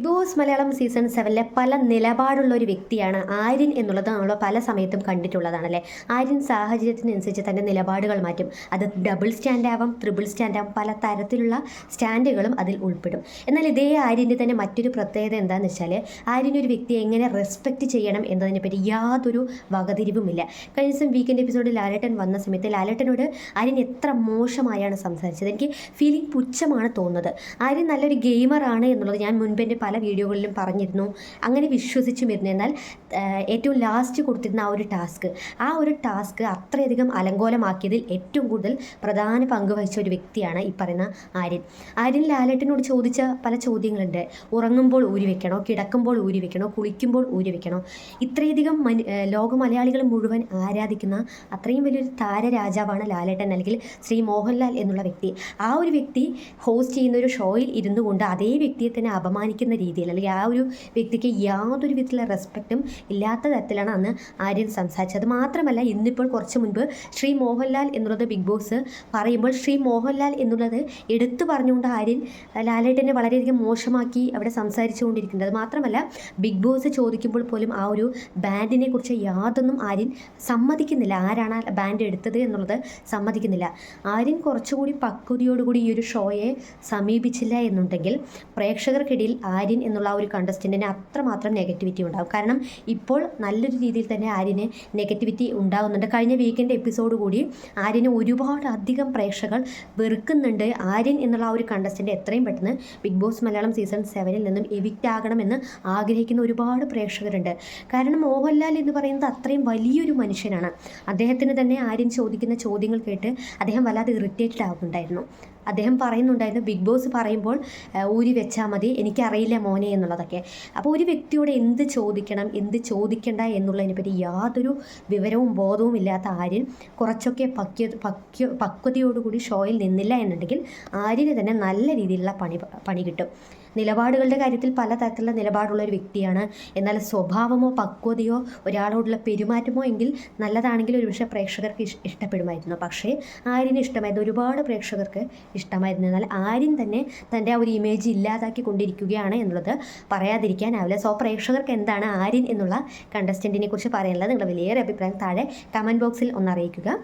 Boss Malayalam season 7 പല നിലപാടുള്ള ഒരു വ്യക്തിയാണ് ആര്യൻ എന്നുള്ളത് നമ്മൾ പല സമയത്തും കണ്ടിട്ടുള്ളതാണല്ലേ. ആര്യൻ സാഹചര്യത്തിനനുസരിച്ച് തൻ്റെ നിലപാടുകൾ മാറ്റും. അത് ഡബിൾ സ്റ്റാൻഡ് ആവാം, ട്രിപ്പിൾ സ്റ്റാൻഡ് ആവാം, പല തരത്തിലുള്ള സ്റ്റാൻഡുകളും അതിൽ ഉൾപ്പെടും. എന്നാൽ ഇതേ ആര്യൻ്റെ തന്നെ മറ്റൊരു പ്രത്യേകത എന്താണെന്ന് വെച്ചാൽ ആര്യൻ ഒരു വ്യക്തിയെ എങ്ങനെ റെസ്പെക്റ്റ് ചെയ്യണം എന്നതിനെപ്പറ്റി യാതൊരു വകതിരിവുമില്ല. കഴിഞ്ഞ ദിവസം വീക്കെൻഡ് എപ്പിസോഡിൽ ലാലേട്ടൻ വന്ന സമയത്ത് ലാലേട്ടനോട് ആര്യൻ എത്ര മോശമായാണ് സംസാരിച്ചത്. എനിക്ക് ഫീലിംഗ് പുച്ഛമാണ് തോന്നുന്നത്. ആര്യൻ നല്ലൊരു ഗെയിമറാണ് എന്നുള്ളത് ഞാൻ മുൻപെൻ്റെ പല വീഡിയോകളിലും പറഞ്ഞിരുന്നു, അങ്ങനെ വിശ്വസിച്ചും ഇരുന്നു. എന്നാൽ ഏറ്റവും ലാസ്റ്റ് കൊടുത്തിരുന്ന ആ ഒരു ടാസ്ക് അത്രയധികം അലങ്കോലമാക്കിയതിൽ ഏറ്റവും കൂടുതൽ പ്രധാന പങ്ക് വഹിച്ച ഒരു വ്യക്തിയാണ് ഈ പറയുന്ന ആര്യൻ ലാലേട്ടനോട് ചോദിച്ച പല ചോദ്യങ്ങളുണ്ട്. ഉറങ്ങുമ്പോൾ ഊരി വെക്കണോ, കിടക്കുമ്പോൾ ഊരി വെക്കണോ, കുളിക്കുമ്പോൾ ഊരി വെക്കണോ? ഇത്രയധികം ലോക മലയാളികൾ മുഴുവൻ ആരാധിക്കുന്ന അത്രയും വലിയൊരു താരരാജാവാണ് ലാലേട്ടൻ, അല്ലെങ്കിൽ ശ്രീ മോഹൻലാൽ എന്നുള്ള വ്യക്തി. ആ ഒരു വ്യക്തി ഹോസ്റ്റ് ചെയ്യുന്ന ഒരു ഷോയിൽ ഇരുന്നു കൊണ്ട് അതേ വ്യക്തിയെ തന്നെ അപമാനിക്കുന്ന രീതിയിൽ, അല്ലെങ്കിൽ ആ ഒരു വ്യക്തിക്ക് യാതൊരു വിധത്തിലുള്ള റെസ്പെക്റ്റും ഇല്ലാത്ത തരത്തിലാണ് അന്ന് ആര്യൻ സംസാരിച്ചത്. മാത്രമല്ല ഇന്നിപ്പോൾ കുറച്ച് മുൻപ് ശ്രീ മോഹൻലാൽ എന്നുള്ളത് ബിഗ് ബോസ് പറയുമ്പോൾ ശ്രീ മോഹൻലാൽ എന്നുള്ളത് എടുത്തു പറഞ്ഞുകൊണ്ട് ആര്യൻ ലാലേട്ടനെ വളരെയധികം മോശമാക്കി അവിടെ സംസാരിച്ചുകൊണ്ടിരിക്കുന്നത്. മാത്രമല്ല ബിഗ് ബോസ് ചോദിക്കുമ്പോൾ പോലും ആ ഒരു ബാൻഡിനെ കുറിച്ച് യാതൊന്നും ആര്യൻ സമ്മതിക്കുന്നില്ല. ആരാണ് ആ ബാൻഡ് എടുത്തത് എന്നുള്ളത് സമ്മതിക്കുന്നില്ല. ആര്യൻ കുറച്ചുകൂടി പക്വതയോടുകൂടി ഈ ഒരു ഷോയെ സമീപിച്ചില്ല എന്നുണ്ടെങ്കിൽ പ്രേക്ഷകർക്കിടയിൽ ആര്യൻ എന്നുള്ള ആ ഒരു കണ്ടസ്റ്റൻറ്റിന് അത്രമാത്രം നെഗറ്റിവിറ്റി ഉണ്ടാകും. കാരണം ഇപ്പോൾ നല്ലൊരു രീതിയിൽ തന്നെ ആര്യന് നെഗറ്റിവിറ്റി ഉണ്ടാകുന്നുണ്ട്. കഴിഞ്ഞ വീക്കെൻഡ് എപ്പിസോഡ് കൂടി ആര്യനെ ഒരുപാട് അധികം പ്രേക്ഷകർ വെറുക്കുന്നുണ്ട്. ആര്യൻ എന്നുള്ള ആ ഒരു കണ്ടസ്റ്റൻ്റ് എത്രയും പെട്ടെന്ന് ബിഗ് ബോസ് മലയാളം സീസൺ 7 നിന്നും എവിക്റ്റ് ആകണമെന്ന് ആഗ്രഹിക്കുന്ന ഒരുപാട് പ്രേക്ഷകരുണ്ട്. കാരണം മോഹൻലാൽ എന്ന് പറയുന്നത് അത്രയും വലിയൊരു മനുഷ്യനാണ്. അദ്ദേഹത്തിന് തന്നെ ആര്യൻ ചോദിക്കുന്ന ചോദ്യങ്ങൾ കേട്ട് അദ്ദേഹം വല്ലാതെ ഇറിറ്റേറ്റഡ് ആകുന്നുണ്ടായിരുന്നു. അദ്ദേഹം പറയുന്നുണ്ടായിരുന്നു, ബിഗ് ബോസ് പറയുമ്പോൾ ഊരി വെച്ചാൽ മതി, എനിക്കറിയില്ല മോനെ എന്നുള്ളതൊക്കെ. അപ്പോൾ ഒരു വ്യക്തിയോട് എന്ത് ചോദിക്കണം, എന്ത് ചോദിക്കണ്ട എന്നുള്ളതിനെപ്പറ്റി യാതൊരു വിവരവും ബോധവും ഇല്ലാത്ത ആര്യൻ കുറച്ചൊക്കെ പക്വതയോടുകൂടി ഷോയിൽ നിന്നില്ല എന്നുണ്ടെങ്കിൽ ആര്യന് തന്നെ നല്ല രീതിയിലുള്ള പണി കിട്ടും. നിലപാടുകളുടെ കാര്യത്തിൽ പലതരത്തിലുള്ള നിലപാടുള്ള ഒരു വ്യക്തിയാണ്. എന്നാൽ സ്വഭാവമോ പക്വതയോ ഒരാളോടുള്ള പെരുമാറ്റമോ എങ്കിൽ നല്ലതാണെങ്കിൽ ഒരുപക്ഷെ പ്രേക്ഷകർക്ക് ഇഷ്ടപ്പെടുമായിരുന്നു. പക്ഷേ ആര്യന് ഇഷ്ടമായിരുന്നു, ഒരുപാട് പ്രേക്ഷകർക്ക് ഇഷ്ടമായിരുന്നു. എന്നാൽ ആര്യൻ തന്നെ തൻ്റെ ആ ഒരു ഇമേജ് ഇല്ലാതാക്കി കൊണ്ടിരിക്കുകയാണ് എന്നുള്ളത് പറയാതിരിക്കാനാവില്ല. സോ പ്രേക്ഷകർക്ക് എന്താണ് ആര്യൻ എന്നുള്ള കണ്ടസ്റ്റൻറ്റിനെ കുറിച്ച് പറയാനുള്ളത്? നിങ്ങളുടെ വലിയൊരു അഭിപ്രായം താഴെ കമൻറ്റ് ബോക്സിൽ ഒന്ന് അറിയിക്കുക.